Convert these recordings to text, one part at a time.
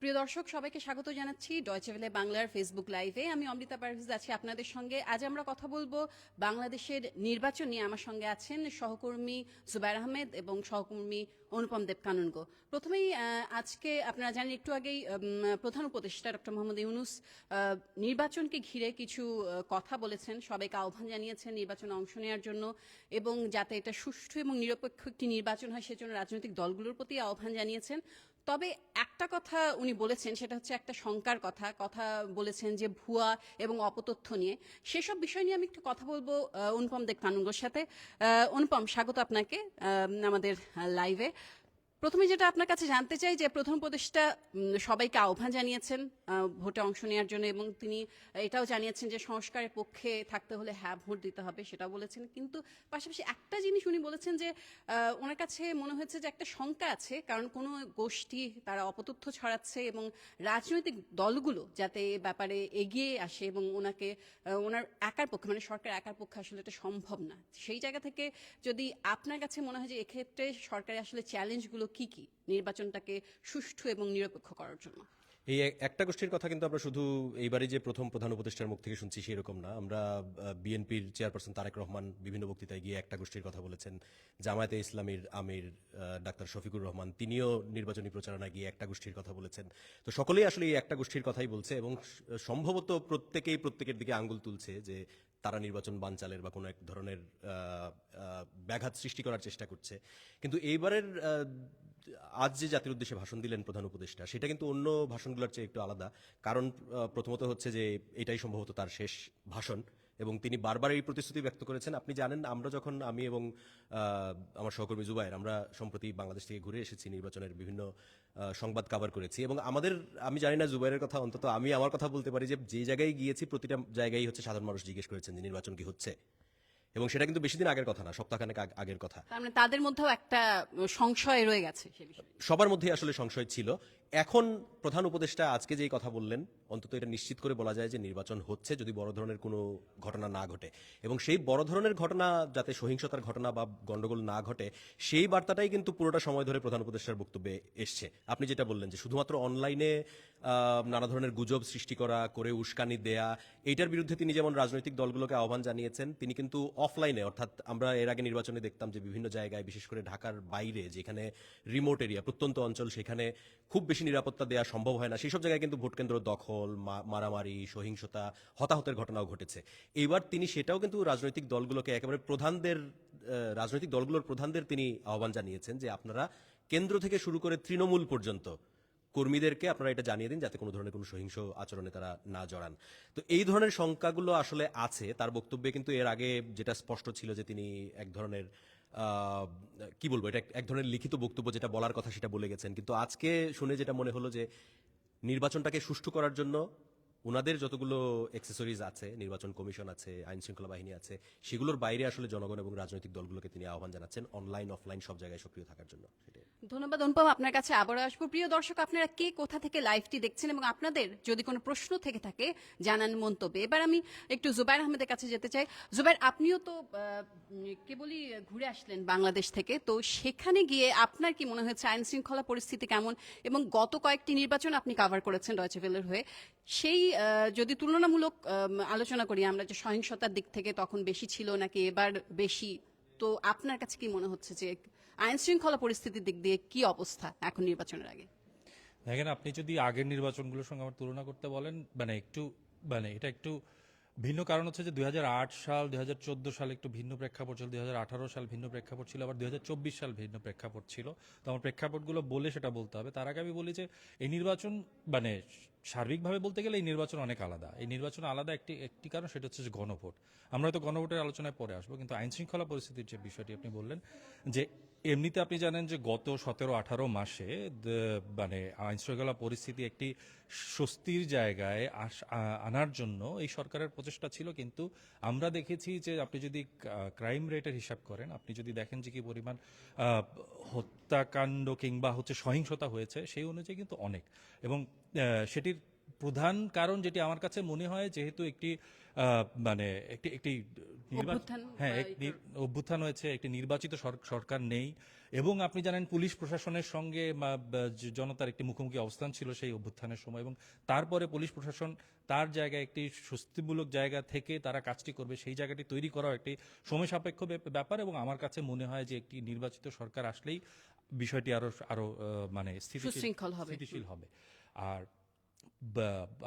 প্রিয় দর্শক, সবাইকে স্বাগত জানাচ্ছি ডয়চে ভেলে বাংলার ফেসবুক লাইভে। আমি অমৃতা পারভেজ আছি আপনাদের সঙ্গে। আজ আমরা কথা বলবো বাংলাদেশের নির্বাচন নিয়ে। আমার সঙ্গে আছেন সহকর্মী জুবাইর আহমেদ এবং সহকর্মী অনুপম দেব কানুনগো। প্রথমেই আজকে আপনারা জানেন, একটু আগেই প্রধান উপদেষ্টা ডক্টর মোহাম্মদ ইউনূস নির্বাচনকে ঘিরে কিছু কথা বলেছেন, সবাইকে আহ্বান জানিয়েছেন নির্বাচনে অংশ নেওয়ার জন্য এবং যাতে এটা সুষ্ঠু এবং নিরপেক্ষ একটি নির্বাচন হয় সেজন্য রাজনৈতিক দলগুলোর প্রতি আহ্বান জানিয়েছেন। তবে একটা কথা উনি বলেছেন, সেটা হচ্ছে একটা শঙ্কার কথা বলেছেন যে ভুয়া এবং অপতথ্য নিয়ে। সেসব বিষয় নিয়ে আমি একটু কথা বলবো অনুপম দেব কানুনগোর সাথে। অনুপম, স্বাগত আপনাকে আমাদের লাইভে। প্রথমে যেটা আপনার কাছে জানতে চাই যে প্রধান উপদেষ্টা সবাইকে আহ্বান জানিয়েছেন ভোটে অংশ নেওয়ার জন্য এবং তিনি এটাও জানিয়েছেন যে সংস্কারের পক্ষে থাকতে হলে হ্যাঁ ভোট দিতে হবে, সেটাও বলেছেন। কিন্তু পাশাপাশি একটা জিনিস উনি বলেছেন যে ওনার কাছে মনে হয়েছে যে একটা শঙ্কা আছে, কারণ কোনো গোষ্ঠী তারা অপতথ্য ছড়াচ্ছে এবং রাজনৈতিক দলগুলো যাতে এ ব্যাপারে এগিয়ে আসে এবং ওনাকে ওনার একার পক্ষে, মানে সরকার একার পক্ষে আসলে এটা সম্ভব না। সেই জায়গা থেকে যদি আপনার কাছে মনে হয় যে এক্ষেত্রে সরকারের আসলে চ্যালেঞ্জগুলো কি কি নির্বাচনটাকে সুষ্ঠু এবং নিরপেক্ষ করার জন্য? এই একটা গোষ্ঠীর কথা কিন্তু আমরা শুধু এইবারই যে প্রথম প্রধান উপদেষ্টার মুখ থেকে শুনছি সেরকম না। আমরা বিএনপির চেয়ারপারসন তারেক রহমান বিভিন্ন বক্তৃতায় গিয়ে একটা গোষ্ঠীর কথা বলেছেন। জামায়াতে ইসলামীর আমির ডাক্তার শফিকুর রহমান তিনিও নির্বাচনী প্রচারণায় গিয়ে একটা গোষ্ঠীর কথা বলেছেন। তো সকলেই আসলে এই একটা গোষ্ঠীর কথাই বলছে এবং সম্ভবত প্রত্যেকেই প্রত্যেকের দিকে আঙ্গুল তুলছে যে তারা নির্বাচন বানচালের বা কোনো এক ধরনের ব্যাঘাত সৃষ্টি করার চেষ্টা করছে। কিন্তু এইবারের আজ যে জাতির উদ্দেশ্যে ভাষণ দিলেন প্রধান উপদেষ্টা, সেটা কিন্তু অন্য ভাষণগুলোর চেয়ে একটু আলাদা। কারণ প্রথমত হচ্ছে যে এটাই সম্ভবত তার শেষ ভাষণ এবং তিনি বারবার এই প্রতিশ্রুতি ব্যক্ত করেছেন। আপনি জানেন, আমরা যখন আমি এবং আমার সহকর্মী জুবাইর আমরা সম্প্রতি বাংলাদেশ থেকে ঘুরে এসেছি, নির্বাচনের বিভিন্ন সংবাদ কভার করেছি এবং আমি জানি না জুবাইরের কথা, অন্তত আমি আমার কথা বলতে পারি যে যে জায়গায় গিয়েছি প্রতিটা জায়গায় হচ্ছে সাধারণ মানুষ জিজ্ঞেস করেছেন যে নির্বাচন কি হচ্ছে, এবং সেটা কিন্তু বেশি দিন আগের কথা না, সপ্তাহখানেক আগের কথা। তার মানে তাদের মধ্যেও একটা সংশয় রয়ে গেছে সে বিষয়ে। সবার মধ্যেই আসলে সংশয় ছিল। এখন প্রধান উপদেষ্টা আজকে যেই কথা বললেন, অন্তত এটা নিশ্চিত করে বলা যায় যে নির্বাচন হচ্ছে, যদি বড় ধরনের কোনো ঘটনা না ঘটে। এবং সেই বড় ধরনের ঘটনা, যাতে সহিংসতার ঘটনা বা গন্ডগোল না ঘটে, সেই বার্তাটাই কিন্তু পুরোটা সময় ধরে প্রধান উপদেষ্টার বক্তব্যে এসছে। আপনি যেটা বললেন যে শুধুমাত্র অনলাইনে নানা ধরনের গুজব সৃষ্টি করে উস্কানি দেয়া, এইটার বিরুদ্ধে তিনি যেমন রাজনৈতিক দলগুলোকে আহ্বান জানিয়েছেন, তিনি কিন্তু অফলাইনে, অর্থাৎ আমরা এর আগে নির্বাচনে দেখতাম যে বিভিন্ন জায়গায়, বিশেষ করে ঢাকার বাইরে যেখানে রিমোট এরিয়া, প্রত্যন্ত অঞ্চল, সেখানে খুব বেশি নিরাপত্তা দেওয়া সম্ভব হয় না, সেই সব জায়গায় কিন্তু ভোটকেন্দ্র দখল, মারামারি, সহিংসতা, হতাহতের ঘটনাও ঘটেছে। এইবার তিনি সেটাও কিন্তু রাজনৈতিক দলগুলোকে একেবারে রাজনৈতিক দলগুলোর প্রধানদের তিনি আহ্বান জানিয়েছেন যে আপনারা কেন্দ্র থেকে শুরু করে তৃণমূল পর্যন্ত কর্মীদেরকে আপনারা এটা জানিয়ে দিন যাতে কোনো ধরনের কোনো সহিংস আচরণে তারা না জড়ান। তো এই ধরনের শঙ্কাগুলো আসলে আছে তার বক্তব্যে, কিন্তু এর আগে যেটা স্পষ্ট ছিল যে তিনি এক ধরনের কি বলবো, এটা এক ধরনের লিখিত বক্তব্য, যেটা বলার কথা সেটা বলে গেছেন। কিন্তু আজকে শুনে যেটা মনে হলো যে নির্বাচনটাকে সুষ্ঠু করার জন্য ওনাদের যতগুলো অ্যাক্সেসরিজ আছে, নির্বাচন কমিশন আছে, আইন শৃঙ্খলা বাহিনী আছে, সেগুলোর বাইরে আসলে জনগণ এবং রাজনৈতিক দলগুলোকে তিনি আহ্বান জানাচ্ছেন অনলাইন অফলাইন সব জায়গায় সক্রিয় থাকার জন্য। সেটাই। ধন্যবাদ অনুপম, আপনার কাছে আবারও আসবো। প্রিয় দর্শক, আপনারা কে কোথা থেকে লাইভটি দেখছেন এবং আপনাদের যদি কোনো প্রশ্ন থেকে থাকে জানান মন্তব্যে। এবার আমি একটু জুবাইর আহমেদের কাছে যেতে চাই। জুবাইর, আপনিও তো কেবলই ঘুরে আসলেন বাংলাদেশ থেকে, তো সেখানে গিয়ে আপনার কি মনে হয়েছে আইন শৃঙ্খলা পরিস্থিতি কেমন? এবং গত কয়েকটি নির্বাচন আপনি কভার করেছেন ডয়চে ভেলের হয়ে, সেই যদি তুলনামূলক আলোচনা করি আমরা, যে সহিংসতার দিক থেকে তখন বেশি ছিল নাকি এবার বেশি, তো আপনার কাছে কি মনে হচ্ছে যে আইন শৃঙ্খলা পরিস্থিতির দিক দিয়ে কি অবস্থা এখন নির্বাচনের আগে? দেখেন, আপনি যদি আগের নির্বাচনগুলোর সঙ্গে আমার তুলনা করতে বলেন, এটা একটু ভিন্ন। কারণ হচ্ছে যে 2008 সাল, 2014 সাল একটু ভিন্ন প্রেক্ষাপট ছিল, 2018 সাল ভিন্ন প্রেক্ষাপট ছিল, আবার 2024 সাল ভিন্ন প্রেক্ষাপট ছিল। তো আমার প্রেক্ষাপটগুলো বলে সেটা বলতে হবে। তার আগে আমি বলি যে এই নির্বাচন সার্বিকভাবে বলতে গেলে এই নির্বাচন অনেক আলাদা। এই নির্বাচন আলাদা একটি কারণ, সেটা হচ্ছে যে গণভোট। আমরা হয়তো গণভোটের আলোচনায় পরে আসবো, কিন্তু আইন শৃঙ্খলা পরিস্থিতির যে বিষয়টি আপনি বললেন, যে এমনিতে আপনি জানেন যে গত 17-18 মাসে আইন শৃঙ্খলা পরিস্থিতি একটি স্বস্তির জায়গায় আনার জন্য এই সরকারের প্রচেষ্টা ছিল। কিন্তু আমরা দেখেছি যে আপনি যদি ক্রাইম রেটের হিসাব করেন, আপনি যদি দেখেন যে কি পরিমাণ হত্যাকাণ্ড কিংবা হচ্ছে সহিংসতা হয়েছে, সেই অনুযায়ী কিন্তু অনেক, এবং সেটির প্রধান কারণ যেটি আমার কাছে মনে হয়, যেহেতু একটি মানে একটি অভ্যুত্থান হ্যাঁ বা অভ্যুত্থান হয়েছে, একটি নির্বাচিত সরকার নেই, এবং আপনি জানেন পুলিশ প্রশাসনের সঙ্গে জনতার একটি মুখোমুখি অবস্থান ছিল সেই অভ্যুত্থানের সময়, এবং তারপরে পুলিশ প্রশাসন তার জায়গায় একটি স্বস্তিমূলক জায়গা থেকে তারা কাজটি করবে সেই জায়গাটি তৈরি করাও একটি সময় সাপেক্ষ ব্যাপার, এবং আমার কাছে মনে হয় যে একটি নির্বাচিত সরকার আসলেই বিষয়টি আরো আরো মানে সুশৃঙ্খল হবে। স্থিতিশীল হবে। আর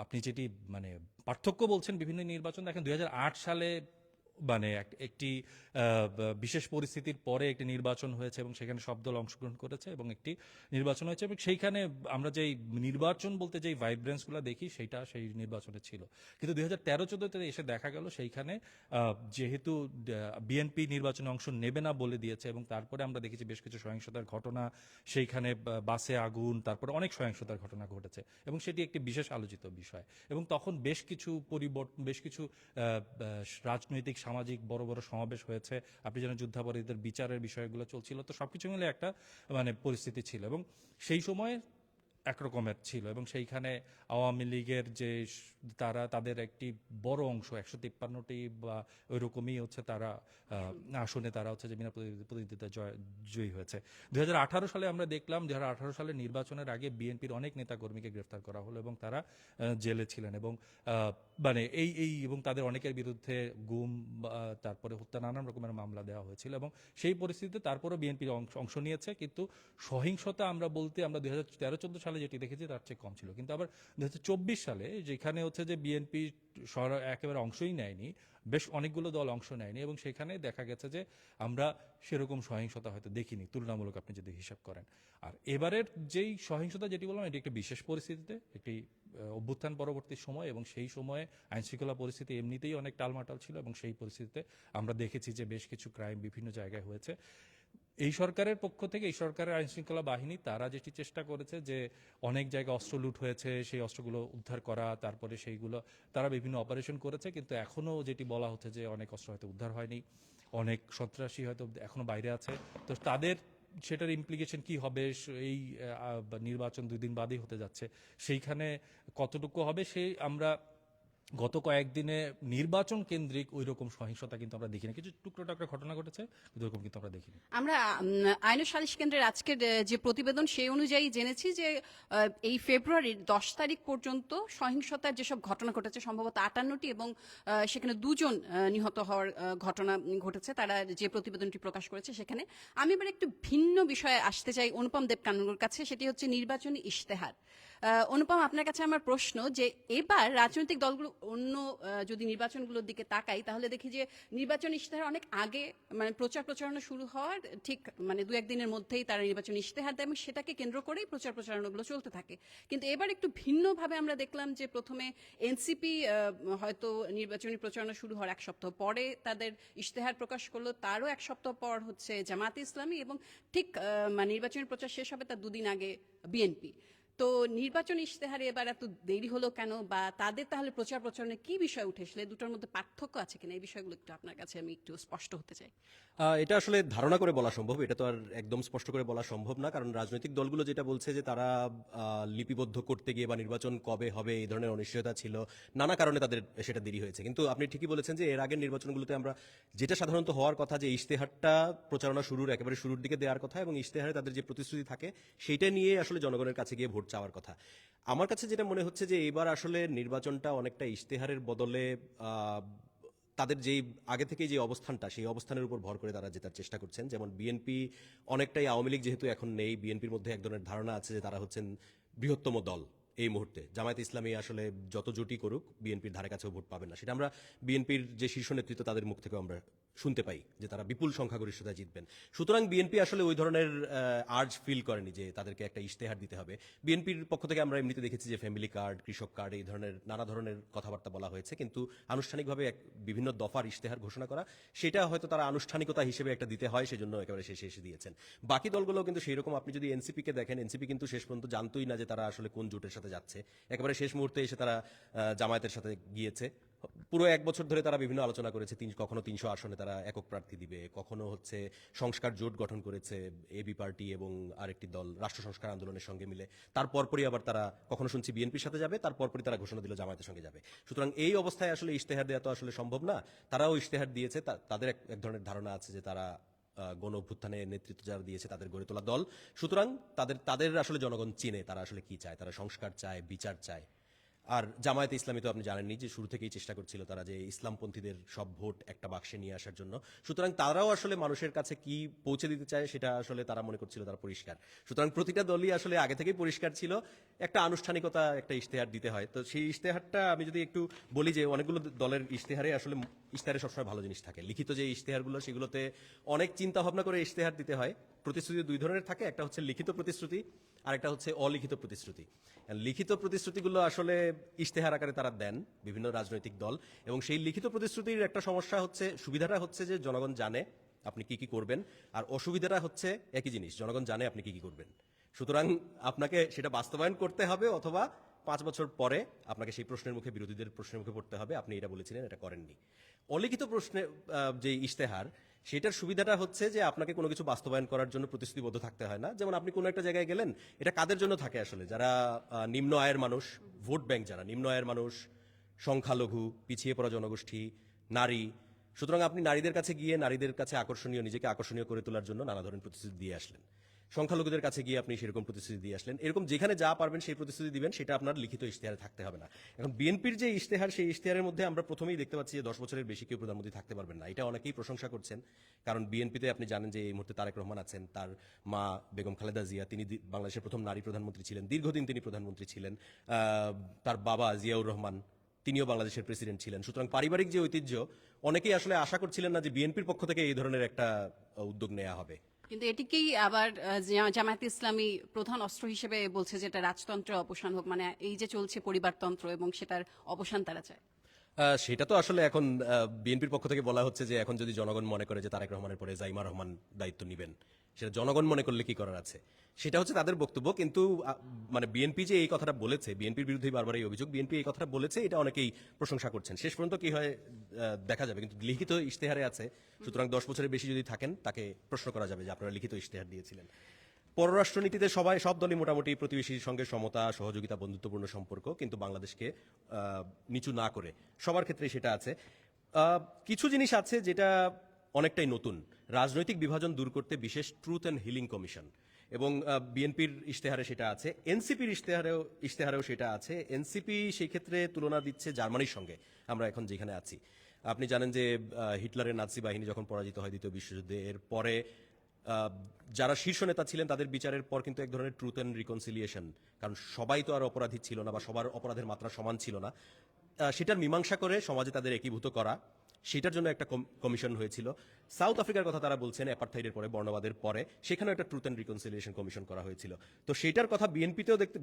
আপনি যেটি মানে পার্থক্য বলছেন বিভিন্ন নির্বাচন, দেখেন 2008 সালে মানে একটি বিশেষ পরিস্থিতির পরে একটি নির্বাচন হয়েছে এবং সেখানে সব দল অংশগ্রহণ করেছে এবং একটি নির্বাচন হয়েছে, এবং সেইখানে আমরা যেই নির্বাচন বলতে যেই ভাইব্রেন্সগুলো দেখি সেইটা সেই নির্বাচনে ছিল। কিন্তু 2013-14-তে এসে দেখা গেল সেইখানে যেহেতু বিএনপি নির্বাচনে অংশ নেবে না বলে দিয়েছে, এবং তারপরে আমরা দেখেছি বেশ কিছু সহিংসতার ঘটনা, সেইখানে বাসে আগুন, তারপরে অনেক সহিংসতার ঘটনা ঘটেছে, এবং সেটি একটি বিশেষ আলোচিত বিষয়। এবং তখন বেশ কিছু পরিবর্তন, বেশ কিছু রাজনৈতিক সামাজিক বড় বড় সমাবেশ হয়েছে, আপনি জানেন যুদ্ধাপরাধীদের বিচারের বিষয়গুলো চলছিল, তো সবকিছু মিলে একটা মানে পরিস্থিতি ছিল, এবং সেই সময় একরকমের ছিল, এবং সেইখানে আওয়ামী লীগের যে তাদের একটি বড় অংশ 153টি বা ওইরকমই হচ্ছে তারা আসনে তারা হচ্ছে যে বিনা প্রতিদ্বন্দ্বিতা জয়ী হয়েছে। 2018 সালে আমরা দেখলাম 2018 সালের নির্বাচনের আগে বিএনপির অনেক নেতাকর্মীকে গ্রেফতার করা হলো এবং তারা জেলে ছিলেন, এবং মানে এই এবং তাদের অনেকের বিরুদ্ধে গুম তারপরে হত্যা নানান রকমের মামলা দেওয়া হয়েছিল, এবং সেই পরিস্থিতিতে তারপরে বিএনপি অংশ নিয়েছে, কিন্তু সহিংসতা আমরা বলতে আমরা 2013-14 সালে যেটি দেখেছি তার চেয়ে কম ছিল। কিন্তু আবার 2024 সালে যেখানে হচ্ছে যে বিএনপি একেবারে অংশই নেয়নি, বেশ অনেকগুলো দল অংশ নেয়নি, এবং সেখানে দেখা গেছে যে আমরা সেরকম সহিংসতা হয়তো দেখিনি তুলনামূলক আপনি যদি হিসাব করেন। আর এবারের যেই সহিংসতা যেটি বললাম এটি একটি বিশেষ পরিস্থিতিতে, একটি অভ্যুত্থান পরবর্তী সময়, এবং সেই সময়ে আইনশৃঙ্খলা পরিস্থিতি এমনিতেই অনেক টালমাটাল ছিল, এবং সেই পরিস্থিতিতে আমরা দেখেছি যে বেশ কিছু ক্রাইম বিভিন্ন জায়গায় হয়েছে। এই সরকারের পক্ষ থেকে, এই সরকারের আইনশৃঙ্খলা বাহিনী তারা যেটি চেষ্টা করেছে যে অনেক জায়গায় অস্ত্র লুট হয়েছে সেই অস্ত্রগুলো উদ্ধার করা, তারপরে সেইগুলো তারা বিভিন্ন অপারেশন করেছে, কিন্তু এখনো যেটি বলা হচ্ছে যে অনেক অস্ত্র হয়তো উদ্ধার হয়নি, অনেক সন্ত্রাসী হয়তো এখনো বাইরে আছে। তো তাদের সেটার ইমপ্লিকেশন কি হবে, এই নির্বাচন 2 দিন বাদেই হতে যাচ্ছে, সেইখানে কতটুকু হবে সেই আমরা গত কয়েকদিনে নির্বাচন কেন্দ্রিক ওই রকম সহিংসতা কিন্তু আমরা দেখিনি, কিছু টুকরো টাকরা ঘটনা ঘটেছে কিন্তু ওরকম কিন্তু আমরা দেখিনি। আমরা আইন ও সালিশ কেন্দ্রের আজকের যে প্রতিবেদন সেই অনুযায়ী জেনেছি যে এই ফেব্রুয়ারির 10 তারিখ পর্যন্ত সহিংসতার যেসব ঘটনা ঘটেছে সম্ভবত 58টি, এবং সেখানে 2 জন নিহত হওয়ার ঘটনা ঘটেছে, তারা যে প্রতিবেদনটি প্রকাশ করেছে সেখানে। আমি এবার একটু ভিন্ন বিষয়ে আসতে চাই অনুপম দেবকানুর কাছে, সেটি হচ্ছে নির্বাচনী ইশতেহার। অনুপম, আপনার কাছে আমার প্রশ্ন যে এবার রাজনৈতিক দলগুলো অন্য যদি নির্বাচনগুলোর দিকে তাকাই তাহলে দেখি যে নির্বাচন ইশতেহার অনেক আগে মানে প্রচারণা শুরু হওয়ার ঠিক মানে 2-1 দিনের মধ্যেই তারা নির্বাচন ইশতেহার দেয় এবং সেটাকে কেন্দ্র করেই প্রচারণাগুলো চলতে থাকে। কিন্তু এবার একটু ভিন্নভাবে আমরা দেখলাম যে প্রথমে এনসিপি হয়তো নির্বাচনী প্রচারণা শুরু হওয়ার 1 সপ্তাহ পরে তাদের ইশতেহার প্রকাশ করলো, তারও 1 সপ্তাহ পর হচ্ছে জামায়াতে ইসলামী, এবং ঠিক মানে নির্বাচনী প্রচার শেষ হবে তার 2 দিন আগে বিএনপি। তো নির্বাচন ইশতেহারে এবার এত দেরি হলো কেন, বা তাদের তাহলে প্রচারণায় কি বিষয় উঠে আসলে দুটোর মধ্যে পার্থক্য আছে কিনা, এই বিষয়গুলো একটু আপনার কাছে আমি একটু স্পষ্ট হতে চাই। এটা আসলে ধারণা করে বলা সম্ভব, এটা তো আর একদম স্পষ্ট করে বলা সম্ভব না, কারণ রাজনৈতিক দলগুলো যেটা বলছে যে তারা লিপিবদ্ধ করতে গিয়ে বা নির্বাচন কবে হবে এই ধরনের অনিশ্চয়তা ছিল, নানা কারণে তাদের সেটা দেরি হয়েছে। কিন্তু আপনি ঠিকই বলেছেন যে এর আগের নির্বাচনগুলোতে আমরা যেটা সাধারণত হওয়ার কথা যে ইশতেহারটা প্রচারণা শুরুর একেবারে শুরুর দিকে দেওয়ার কথা, এবং ইশতেহারে তাদের যে প্রতিশ্রুতি থাকে সেইটা নিয়ে আসলে জনগণের কাছে গিয়ে ভোট চাওয়ার কথা। আমার কাছে যেটা মনে হচ্ছে যে এবার আসলে নির্বাচনটা অনেকটা ইশতেহারের বদলে তাদের যেই আগে থেকে যে অবস্থানটা সেই অবস্থানের উপর ভর করে তারা জেতার চেষ্টা করছেন। যেমন বিএনপি অনেকটাই আওয়ামী লীগ যেহেতু এখন নেই, বিএনপির মধ্যে এক ধরনের ধারণা আছে যে তারা হচ্ছেন বৃহত্তম দল এই মুহূর্তে। জামায়াত ইসলামী আসলে যত জোটই করুক বিএনপির ধারে কাছেও ভোট পাবে না, সেটা আমরা বিএনপির যে শীর্ষ নেতৃত্ব তাদের মুখ থেকেও আমরা শুনতে পাই যে তারা বিপুল সংখ্যাগরিষ্ঠতায় জিতবেন। সুতরাং বিএনপি আসলে ওই ধরনের আর্জ ফিল করেনি যে তাদেরকে একটা ইশতেহার দিতে হবে। বিএনপির পক্ষ থেকে আমরা এমনিতে দেখেছি যে ফ্যামিলি কার্ড, কৃষক কার্ড, এই ধরনের নানা ধরনের কথাবার্তা বলা হয়েছে, কিন্তু আনুষ্ঠানিকভাবে বিভিন্ন দফার ইশতেহার ঘোষণা করা সেটা হয়তো তারা আনুষ্ঠানিকতা হিসেবে একটা দিতে হয়, সেজন্য একেবারে শেষে এসে দিয়েছেন। বাকি দলগুলো কিন্তু সেই রকম, আপনি যদি এনসিপিকে দেখেন, এনসিপি কিন্তু শেষ পর্যন্ত জানতোই না যে তারা আসলে কোন জোটের সাথে যাচ্ছে, একেবারে শেষ মুহূর্তে এসে তারা জামায়াতের সাথে গিয়েছে। পুরো 1 বছর ধরে তারা বিভিন্ন আলোচনা করেছে, কখনো 300 আসনে তারা একক প্রার্থী দিবে, কখনো হচ্ছে সংস্কার জোট গঠন করেছে এবি পার্টি এবং আরেকটি দল রাষ্ট্র সংস্কার আন্দোলনের সঙ্গে মিলে। তারপরই আবার তারা কখনো শুনছি বিএনপির সাথে যাবে, তারপরই তারা ঘোষণা দিল জামায়াতের সঙ্গে যাবে। সুতরাং এই অবস্থায় আসলে ইশতেহার দেওয়া তো আসলে সম্ভব না। তারাও ইশতেহার দিয়েছে, তাদের এক ধরনের ধারণা আছে যে তারা গণ অভ্যুত্থানে নেতৃত্ব যারা দিয়েছে তাদের গড়ে তোলা দল। সুতরাং তাদের আসলে জনগণ চিনে তারা আসলে কি চায়, তারা সংস্কার চায়, বিচার চায়। আর জামায়াতে ইসলামী তো আপনি জানেননি যে শুরু থেকেই চেষ্টা করছিল তারা যে ইসলামপন্থীদের সব ভোট একটা বাক্সে নিয়ে আসার জন্য। সুতরাং তারাও আসলে মানুষের কাছে কি পৌঁছে দিতে চায় সেটা আসলে তারা মনে করছিল তারা পরিষ্কার। সুতরাং প্রতিটা দলই আসলে আগে থেকেই পরিষ্কার ছিল, একটা আনুষ্ঠানিকতা একটা ইশতেহার দিতে হয়। তো সেই ইশতেহারটা আমি যদি একটু বলি যে অনেকগুলো দলের ইশতেহারে আসলে ইশতেহারে সবসময় ভালো জিনিস থাকে। লিখিত যে ইশতেহারগুলো সেগুলোতে অনেক চিন্তা ভাবনা করে ইশতেহার দিতে হয়। প্রতিশ্রুতি দুই ধরনের থাকে, একটা হচ্ছে লিখিত প্রতিশ্রুতি আর একটা হচ্ছে অলিখিত প্রতিশ্রুতি। লিখিত প্রতিশ্রুতিগুলো আসলে ইশতেহার আকারে তারা দেন বিভিন্ন রাজনৈতিক দল, এবং সেই লিখিত প্রতিশ্রুতির একটা সমস্যা হচ্ছে, সুবিধাটা হচ্ছে যে জনগণ জানে আপনি কি কি করবেন, আর অসুবিধাটা হচ্ছে একই জিনিস, জনগণ জানে আপনি কি কি করবেন। সুতরাং আপনাকে সেটা বাস্তবায়ন করতে হবে, অথবা 5 বছর পরে আপনাকে সেই প্রশ্নের মুখে, বিরোধীদের প্রশ্নের মুখে পড়তে হবে আপনি এটা বলেছিলেন, এটা করেননি। অলিখিত প্রশ্নে যে ইশতেহার, সেটার সুবিধাটা হচ্ছে যে আপনাকে কোনো কিছু বাস্তবায়ন করার জন্য প্রতিশ্রুতিবদ্ধ থাকতে হয় না। যেমন আপনি কোনো একটা জায়গায় গেলেন, এটা কাদের জন্য থাকে আসলে? যারা নিম্ন আয়ের মানুষ, ভোট ব্যাংক যারা নিম্ন আয়ের মানুষ, সংখ্যালঘু, পিছিয়ে পড়া জনগোষ্ঠী, নারী। সুতরাং আপনি নারীদের কাছে গিয়ে নারীদের কাছে নিজেকে আকর্ষণীয় করে তোলার জন্য নানা ধরনের প্রতিশ্রুতি দিয়ে আসলেন। সংখ্যালঘুদের কাছে গিয়ে আপনি সেরকম প্রতিশ্রুতি দিয়ে আসলেন। এরকম যেখানে যা পারবেন সেই প্রতিশ্রুতি দিবেন, সেটা আপনার লিখিত ইশতেহারে থাকতে হবে না। এখন বিএনপির যে ইশতেহার, সেই ইশতেহারের মধ্যে আমরা প্রথমেই দেখতে পাচ্ছি যে 10 বছরের বেশি কেউ প্রধানমন্ত্রী থাকতে পারবেন না। এটা অনেকেই প্রশংসা করছেন, কারণ বিএনপিতে আপনি জানেন যে এই মুহূর্তে তারেক রহমান আছেন, তার মা বেগম খালেদা জিয়া, তিনি বাংলাদেশের প্রথম নারী প্রধানমন্ত্রী ছিলেন, দীর্ঘদিন তিনি প্রধানমন্ত্রী ছিলেন। তার বাবা জিয়াউর রহমান, তিনিও বাংলাদেশের প্রেসিডেন্ট ছিলেন। সুতরাং পারিবারিক যে ঐতিহ্য, অনেকেই আসলে আশা করছিলেন না যে বিএনপির পক্ষ থেকে এই ধরনের একটা উদ্যোগ নেওয়া হবে। কিন্তু এটিকেই আবার জামায়াত ইসলামী প্রধান অস্ত্র হিসেবে বলছে যে এটা রাজতন্ত্রের অবসান হোক, মানে এই যে চলছে পরিবারতন্ত্র, এবং সেটার অবসান তারা চায়। সেটা তো আসলে এখন বিএনপির পক্ষ থেকে বলা হচ্ছে যে এখন যদি জনগণ মনে করে যে তারেক রহমানের পরে জাইমা রহমান দায়িত্ব নেবেন, সেটা জনগণ মনে করলে কি করার আছে, সেটা হচ্ছে তাদের বক্তব্য। কিন্তু মানে বিএনপি যে এই কথাটা বলেছে, বিএনপির বিরুদ্ধে বারবার এই অভিযোগ, বিএনপি এই কথাটা বলেছে, এটা অনেকেই প্রশংসা করছেন। শেষ পর্যন্ত কি হয় দেখা যাবে, কিন্তু লিখিত ইশতেহারে আছে। সুতরাং 10 বছরের বেশি যদি থাকেন, তাকে প্রশ্ন করা যাবে যে আপনারা লিখিত ইশতেহার দিয়েছিলেন। পররাষ্ট্রনীতিতে সব দলই মোটামুটি প্রতিবেশীর সঙ্গে সমতা, সহযোগিতা, বন্ধুত্বপূর্ণ সম্পর্ক, কিন্তু বাংলাদেশকে নিচু না করে সবার ক্ষেত্রেই সেটা আছে। কিছু জিনিস আছে যেটা অনেকটাই নতুন। রাজনৈতিক বিভাজন দূর করতে বিশেষ ট্রুথ অ্যান্ড হিলিং কমিশন, এবং বিএনপির ইশতেহারে সেটা আছে, এনসিপির ইশতেহারেও সেটা আছে। এনসিপি সেই ক্ষেত্রে তুলনা দিচ্ছে জার্মানির সঙ্গে, আমরা এখন যেখানে আছি। আপনি জানেন যে হিটলারের নাৎসি বাহিনী যখন পরাজিত হয় দ্বিতীয় বিশ্বযুদ্ধে, এর পরে যারা শীর্ষ নেতা ছিলেন তাদের বিচারের পর কিন্তু এক ধরনের ট্রুথ অ্যান্ড রিকনসিলিয়েশন, কারণ সবাই তো আর অপরাধী ছিল না, বা সবার অপরাধের মাত্রা সমান ছিল না, সেটার মীমাংসা করে সমাজে তাদের একীভূত করা, সেটার জন্য একটা কমিশন হয়েছিল। সাউথ আফ্রিকার কথা তারা বলছেন, অ্যাপারথাইডের পরে, বর্ণবাদের পরে, সেখানেও একটা ট্রুথ অ্যান্ড রিকনসিলিয়েশন কমিশন করা হয়েছিল। তো সেটার কথা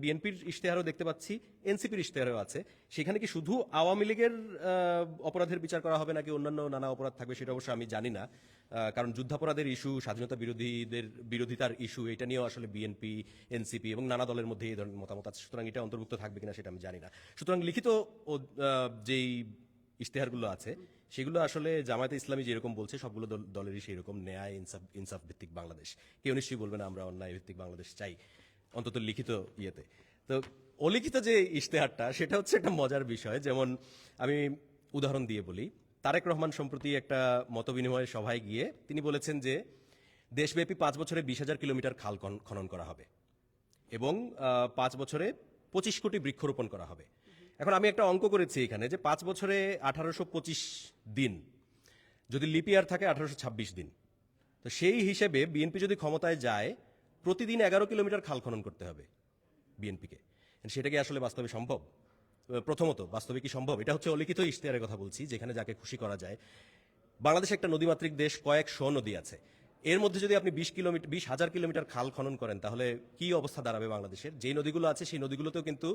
বিএনপির ইশতেহারও দেখতে পাচ্ছি, এনসিপির ইশতেহারও আছে। সেখানে কি শুধু আওয়ামী লীগের অপরাধের বিচার করা হবে নাকি অন্যান্য নানা অপরাধ থাকবে, সেটা অবশ্য আমি জানি না। কারণ যুদ্ধাপরাধের ইস্যু, স্বাধীনতা বিরোধিতার ইস্যু, এটা নিয়েও আসলে বিএনপি, এনসিপি এবং নানা দলের মধ্যে এই ধরনের মতামত আছে। সুতরাং এটা অন্তর্ভুক্ত থাকবে কিনা সেটা আমি জানি না। সুতরাং লিখিত যেই ইশতেহারগুলো আছে, সেগুলো আসলে জামায়াতে ইসলামী যেরকম বলছে, সবগুলো দলেরই সেই রকম ন্যায়, ইনসাফ ভিত্তিক বাংলাদেশ। কেউ নিশ্চয়ই বলবে না আমরা অন্যায় ভিত্তিক বাংলাদেশ চাই, অন্তত লিখিত ইয়েতে। তো অলিখিত যে ইশতেহারটা, সেটা হচ্ছে একটা মজার বিষয়। যেমন আমি উদাহরণ দিয়ে বলি, তারেক রহমান সম্প্রতি একটা মতবিনিময় সভায় গিয়ে তিনি বলেছেন যে দেশব্যাপী 5 বছরে 20,000 কিলোমিটার খাল খনন করা হবে, এবং 5 বছরে 25 কোটি বৃক্ষরোপণ করা হবে। এখন আমি একটা অঙ্ক করেছি এখানে, যে 5 বছরে 1825 দিন, যদি লিপ ইয়ার থাকে 1826 দিন। তো সেই হিসেবে বিএনপি যদি ক্ষমতায় যায়, প্রতিদিন 11 কিলোমিটার খাল খনন করতে হবে বিএনপিকে। সেটা কি আসলে বাস্তবে সম্ভব? প্রথমত, বাস্তবে কি সম্ভব? এটা হচ্ছে অলিখিত ইশতেহারের কথা বলছি, যেখানে যাকে খুশি করা যায়। বাংলাদেশ একটা নদীমাতৃক দেশ, কয়েকশো নদী আছে। এর মধ্যে যদি আপনি 20,000 কিলোমিটার খাল খনন করেন, তাহলে কি অবস্থা দাঁড়াবে বাংলাদেশের? যেই নদীগুলো আছে সেই নদীগুলোতেও কিন্তু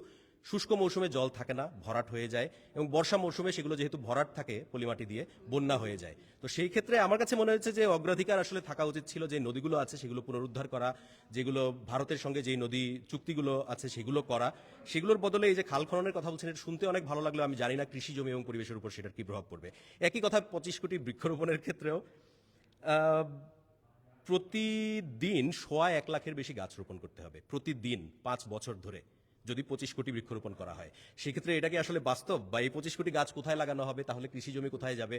শুষ্ক মৌসুমে জল থাকে না, ভরাট হয়ে যায়, এবং বর্ষা মৌসুমে সেগুলো যেহেতু ভরাট থাকে পলিমাটি দিয়ে, বন্যা হয়ে যায়। তো সেই ক্ষেত্রে আমার কাছে মনে হচ্ছে যে অগ্রাধিকার আসলে থাকা উচিত ছিল যে নদীগুলো আছে সেগুলো পুনরুদ্ধার করা, যেগুলো ভারতের সঙ্গে যেই নদী চুক্তিগুলো আছে সেগুলো করা, সেগুলোর বদলে এই যে খাল খননের কথা বলছেন, এটা শুনতে অনেক ভালো লাগলো। আমি জানি না কৃষি জমি এবং পরিবেশের উপর সেটার কি প্রভাব পড়বে। একই কথা 25 কোটি বৃক্ষরোপণের ক্ষেত্রেও আহ, প্রতিদিন 1.25 লাখের বেশি গাছ রোপণ করতে হবে প্রতিদিন 5 বছর ধরে, যদি 25 কোটি বৃক্ষরোপণ করা হয়। সেক্ষেত্রে এটা কি আসলে বাস্তব, বা এই 25 কোটি গাছ কোথায় লাগানো হবে, তাহলে কৃষি জমি কোথায় যাবে?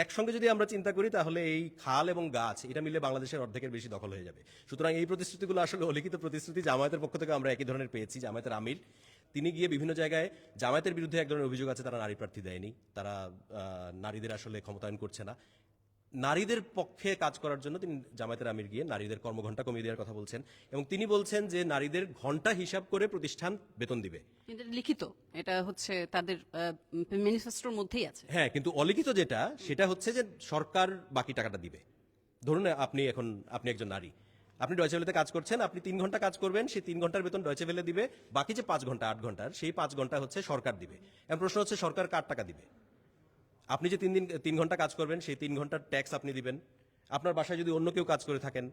একসঙ্গে যদি আমরা চিন্তা করি তাহলে এই খাল এবং গাছ এটা মিলে বাংলাদেশের অর্ধেকের বেশি দখল হয়ে যাবে। সুতরাং এই প্রতিশ্রুতিগুলো আসলে অলিখিত প্রতিশ্রুতি। জামায়াতের পক্ষ থেকে আমরা একই ধরনের পেয়েছি। জামায়াতের আমির তিনি গিয়ে বিভিন্ন জায়গায়, জামায়াতের বিরুদ্ধে এক ধরনের অভিযোগ আছে তারা নারী প্রার্থী দেয়নি, তারা নারীদের আসলে ক্ষমতায়ন করছে না। নারীদের পক্ষে কাজ করার জন্য তিনি, জামায়াতের আমির, গিয়ে নারীদের কর্মঘণ্টা কমিয়ে দেওয়ার কথা বলছেন, এবং তিনি বলছেন যে নারীদের ঘন্টা হিসাব করে প্রতিষ্ঠান বেতন দিবে। কিন্তু এটা লিখিত, এটা হচ্ছে তাদের ম্যানিফেস্টোর মধ্যেই আছে। হ্যাঁ, কিন্তু অলিখিত যেটা, সেটা হচ্ছে যে সরকার বাকি টাকাটা দিবে। ধরুন আপনি একজন নারী, আপনি ডয়চে ভেলেতে কাজ করছেন, আপনি 3 ঘন্টা কাজ করবেন, সেই 3 ঘন্টার বেতন ডয়চে ভেলে দিবে, বাকি যে 5 ঘন্টা 8 ঘন্টার, সেই 5 ঘন্টা হচ্ছে সরকার দিবে। এখন প্রশ্ন হচ্ছে সরকার কার টাকা দিবে? আপনি যে 3 ঘন্টা কাজ করবেন, সেই 3 ঘন্টার ট্যাক্স আপনি দিবেন। আপনার বাসায় যদি অন্য কেউ কাজ করে থাকেন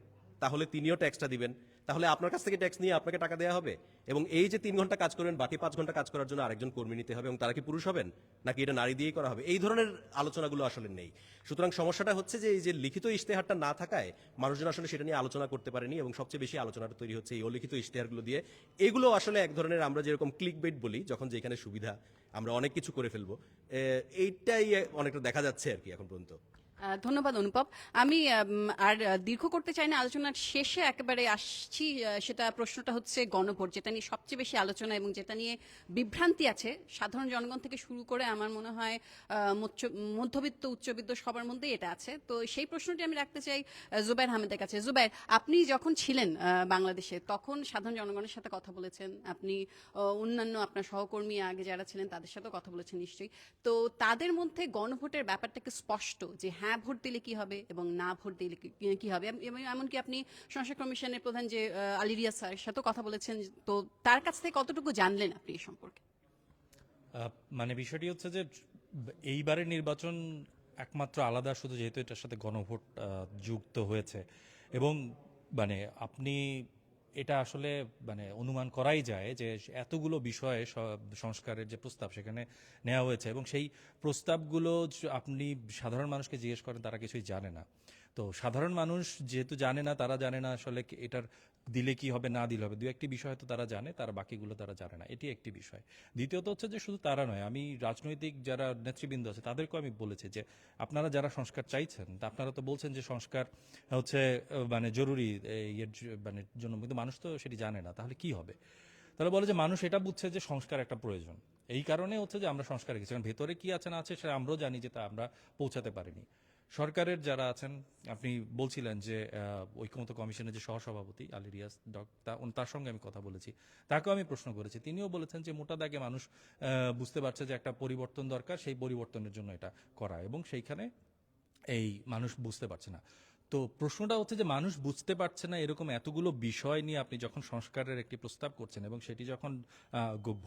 তাহলে তিনিও ট্যাক্সটা দিবেন। তাহলে আপনার কাছ থেকে ট্যাক্স নিয়ে আপনাকে টাকা দেওয়া হবে, এবং এই যে 3 ঘন্টা কাজ করবেন, বাকি 5 ঘন্টা কাজ করার জন্য আরেকজন কর্মী নিতে হবে, এবং তারা কি পুরুষ হবেন, নাকি এটা নারী দিয়েই করা হবে? এই ধরনের আলোচনাগুলো আসলে নেই। সুতরাং সমস্যাটা হচ্ছে যে এই যে লিখিত ইশতেহারটা না থাকায় মানুষজন আসলে সেটা নিয়ে আলোচনা করতে পারেনি, এবং সবচেয়ে বেশি আলোচনাটা তৈরি হচ্ছে এই অলিখিত ইশতেহারগুলো দিয়ে। এগুলো আসলে এক ধরনের, আমরা যেরকম ক্লিক বেট বলি, যখন যেখানে সুবিধা আমরা অনেক কিছু করে ফেলবো, এইটাই অনেকটা দেখা যাচ্ছে আর কি এখন পর্যন্ত। ধন্যবাদ অনুপম। আমি আর দীর্ঘ করতে চাই না, আলোচনার শেষে একেবারে আসছি। সেটা প্রশ্নটা হচ্ছে গণভোট, যেটা নিয়ে সবচেয়ে বেশি আলোচনা এবং যেটা নিয়ে বিভ্রান্তি আছে সাধারণ জনগণ থেকে শুরু করে, আমার মনে হয় মধ্যবিত্ত উচ্চবিত্ত সবার মধ্যেই এটা আছে। তো সেই প্রশ্নটি আমি রাখতে চাই জুবাইর আহমেদের কাছে। জুবাইর, আপনি যখন ছিলেন বাংলাদেশে, তখন সাধারণ জনগণের সাথে কথা বলেছেন, আপনি অন্যান্য আপনার সহকর্মী আগে যারা ছিলেন তাদের সাথেও কথা বলেছেন নিশ্চয়ই। তো তাদের মধ্যে গণভোটের ব্যাপারটা কি স্পষ্ট, যে হ্যাঁ ভোট দিলে কি হবে এবং না ভোট দিলে কি হবে? এবং এমনকি আপনি সংসদ কমিশনের প্রধান যে আলী রিয়াজ স্যারের সাথেও কথা বলেছেন, তো তার কাছ থেকে কতটুকু জানলেন আপনি এই সম্পর্কে? মানে বিষয়টি হচ্ছে যে এইবারের নির্বাচন একমাত্র আলাদা শুধু যেহেতু এটার সাথে গণভোট যুক্ত হয়েছে, এবং মানে আপনি এটা আসলে মানে অনুমান করাই যায় যে এতগুলো বিষয়ে সংস্কারের যে প্রস্তাব সেখানে নেওয়া হয়েছে, এবং সেই প্রস্তাবগুলো আপনি সাধারণ মানুষকে জিজ্ঞেস করেন তারা কিছুই জানে না। তো সাধারণ মানুষ যেহেতু জানে না, তারা জানে না আসলে এটার দিলে কি হবে না দিলে হবে, দু একটি বিষয় তো তারা জানে, তারা বাকিগুলো তারা জানে না, এটি একটি বিষয়। দ্বিতীয়ত হচ্ছে যে শুধু তারা নয়, আমি রাজনৈতিক যারা নেতৃবৃন্দ আছে তাদেরকেও আমি বলেছি যে আপনারা যারা সংস্কার চাইছেন, তা আপনারা তো বলছেন যে সংস্কার হচ্ছে মানে জরুরি মানে জন্য, কিন্তু মানুষ তো সেটি জানে না, তাহলে কি হবে? তাহলে বলে যে মানুষ এটা বুঝছে যে সংস্কার একটা প্রয়োজন, এই কারণে হচ্ছে যে আমরা সংস্কার রেখেছি, কারণ ভেতরে কি আছে না আছে সেটা আমরাও জানি যে তা আমরা পৌঁছাতে পারিনি। সরকারের যারা আছেন, আপনি বলছিলেন যে ঐক্যমত্য কমিশনের যে সহসভাপতি আলী রিয়াজ তার সঙ্গে আমি কথা বলেছি, তাকেও আমি প্রশ্ন করেছি, তিনিও বলেছেন যে মোটা দাগে মানুষ বুঝতে পারছে যে একটা পরিবর্তন দরকার, সেই পরিবর্তনের জন্য এটা করা, এবং সেইখানে এই মানুষ বুঝতে পারছে না। তো প্রশ্নটা হচ্ছে যে মানুষ বুঝতে পারছে না এরকম এতগুলো বিষয় নিয়ে আপনি যখন সংস্কারের একটি প্রস্তাব করছেন এবং সেটি যখন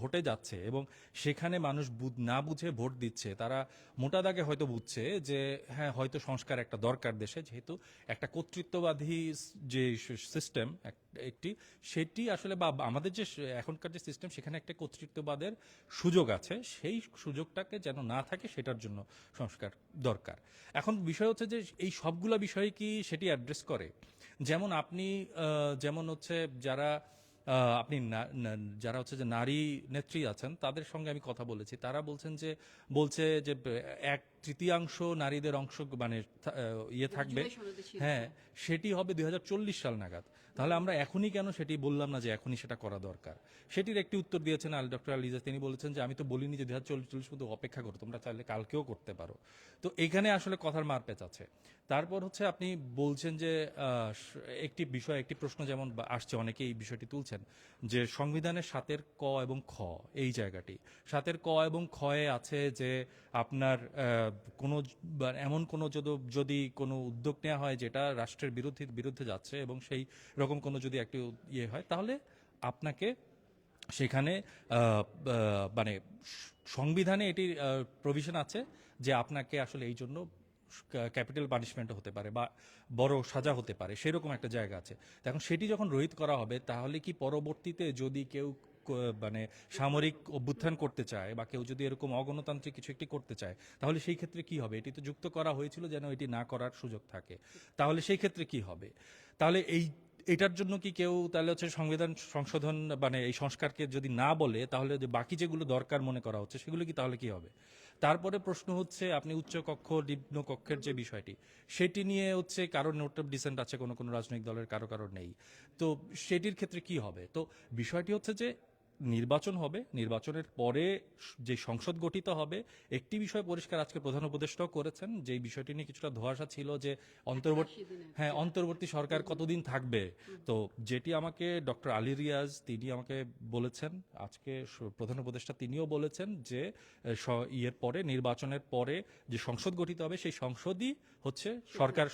ভোটে যাচ্ছে এবং সেখানে মানুষ না বুঝে ভোট দিচ্ছে, তারা মোটা দাগে হয়তো বুঝছে যে হ্যাঁ হয়তো সংস্কার একটা দরকার দেশে, যেহেতু একটা কর্তৃত্ববাদী যে সিস্টেম একটি, সেটি আসলে বা আমাদের যে এখনকার যে সিস্টেম সেখানে একটা কর্তৃত্ববাদের সুযোগ আছে, সেই সুযোগটাকে যেন না থাকে সেটার জন্য সংস্কার দরকার। এখন বিষয় হচ্ছে যে এই সবগুলা বিষয় কি সেটি অ্যাড্রেস করে? যেমন আপনি যেমন হচ্ছে যারা আপনি যারা হচ্ছে যে নারী নেত্রী আছেন তাদের সঙ্গে আমি কথা বলেছি, তারা বলছে যে 1/3 নারীদের অংশ মানে ইয়ে থাকবে, হ্যাঁ সেটি হবে 2040 সাল নাগাদ। তাহলে আমরা এখনই কেন সেটি বললাম না যে এখনই সেটা করা দরকার? সেটির একটি উত্তর দিয়েছেন ডক্টর আলিজা, তিনি বলেছেন যে আমি তো বলিনি যে 2040 শুধু অপেক্ষা করো, তোমরা চাইলে কালকেও করতে পারো। তো এখানে আসলে কথার মারপ্যাচ আছে। তারপর হচ্ছে আপনি বলছেন যে একটি বিষয় একটি প্রশ্ন যেমন আসছে, অনেকে এই বিষয়টি তুলছেন যে সংবিধানের 7 ক এবং খ, এই জায়গাটি 7 ক এবং খয়ে আছে যে আপনার কোনো এমন কোনো যদি কোনো উদ্যোগ নেওয়া হয় যেটা রাষ্ট্রের বিরুদ্ধে যাচ্ছে এবং সেই রকম কোনো যদি একটি ইয়ে হয়, তাহলে আপনাকে সেখানে মানে সংবিধানে এটির প্রভিশন আছে যে আপনাকে আসলে এই জন্য ক্যাপিটাল পানিশমেন্ট হতে পারে বা বড় সাজা হতে পারে, সেরকম একটা জায়গা আছে। তো এখন সেটি যখন রহিত করা হবে, তাহলে কি পরবর্তীতে যদি কেউ মানে সামরিক অভ্যুত্থান করতে চায় বা কেউ যদি এরকম অগণতান্ত্রিক কিছু একটি করতে চায়, তাহলে সেই ক্ষেত্রে কি হবে? এটি তো যুক্ত করা হয়েছিল যেন এটি না করার সুযোগ থাকে। তাহলে সেই ক্ষেত্রে কি হবে? তাহলে এটার জন্য কি কেউ তাহলে হচ্ছে সংবিধান সংশোধন মানে এই সংস্কারকে যদি না বলে, তাহলে যে বাকি যেগুলো দরকার মনে করা হচ্ছে সেগুলো কি তাহলে কি হবে? তারপরে প্রশ্ন হচ্ছে আপনি উচ্চ কক্ষ নিম্ন কক্ষের যে বিষয়টি, সেটি নিয়ে হচ্ছে কারো নোট অফ ডিসেন্ট আছে কোনো কোনো রাজনৈতিক দলের, কারো কারো নেই। তো সেটির ক্ষেত্রে কি হবে? তো বিষয়টি হচ্ছে যে নির্বাচন হবে, নির্বাচনের পরে যে সংসদ গঠিত হবে, একটি বিষয় পরিষ্কার আজকে প্রধান উপদেষ্টাও করেছেন, যে বিষয়টি নিয়ে কিছুটা ধোঁয়াশা ছিল যে অন্তর্বর্তী সরকার কতদিন থাকবে। তো যেটি আমাকে ডক্টর আলী রিয়াজ তিনি আমাকে বলেছেন আজকে, প্রধান উপদেষ্টা তিনিও বলেছেন যে ইয়ের পরে, নির্বাচনের পরে যে সংসদ গঠিত হবে সেই সংসদই হচ্ছে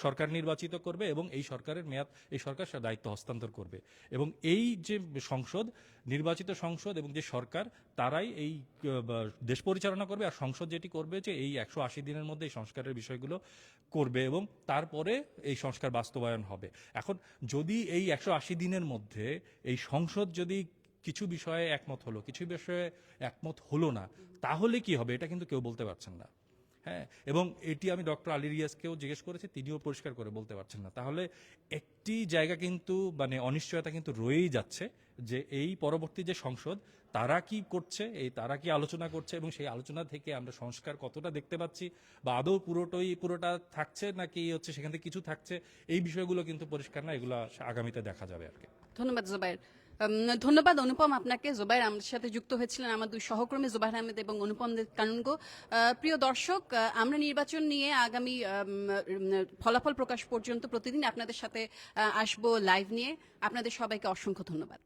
সরকার নির্বাচিত করবে এবং এই সরকারের মেয়াদ, এই সরকার দায়িত্ব হস্তান্তর করবে এবং এই যে সংসদ, নির্বাচিত সংসদ এবং যে সরকার, তারাই এই দেশ পরিচালনা করবে। আর সংসদ যেটি করবে যে এই 180 দিনের মধ্যে এই সংস্কারের বিষয়গুলো করবে এবং তারপরে এই সংস্কার বাস্তবায়ন হবে। এখন যদি এই 180 দিনের মধ্যে এই সংসদ যদি কিছু বিষয়ে একমত হলো, কিছু বিষয়ে একমত হলো না, তাহলে কি হবে? এটা কিন্তু কেউ বলতে পারছেন না। হ্যাঁ, এবং এটি আমি ডক্টর আলী রিয়াজকেও জিজ্ঞেস করেছি, তিনিও পরিষ্কার করে বলতে পারছেন না। তাহলে একটি জায়গা কিন্তু মানে অনিশ্চয়তা কিন্তু রয়েই যাচ্ছে যে এই পরবর্তী যে সংসদ, তারা কি করছে, তারা কি আলোচনা করছে এবং সেই আলোচনা থেকে আমরা সংস্কার কতটা দেখতে পাচ্ছি বা আদৌ পুরোটা থাকছে নাকি হচ্ছে সেখান থেকে কিছু থাকছে, এই বিষয়গুলো কিন্তু পরিষ্কার না। এগুলো আগামীতে দেখা যাবে আর কি। ধন্যবাদ জুবাইর। ধন্যবাদ অনুপম আপনাকে। জুবাইর আমাদের সাথে যুক্ত হয়েছিলেন আমার দুই সহকর্মী জুবাইর আহমেদ এবং অনুপম কানুনগো। প্রিয় দর্শক, আমরা নির্বাচন নিয়ে আগামী ফলাফল প্রকাশ পর্যন্ত প্রতিদিন আপনাদের সাথে আসবো লাইভ নিয়ে। আপনাদের সবাইকে অসংখ্য ধন্যবাদ।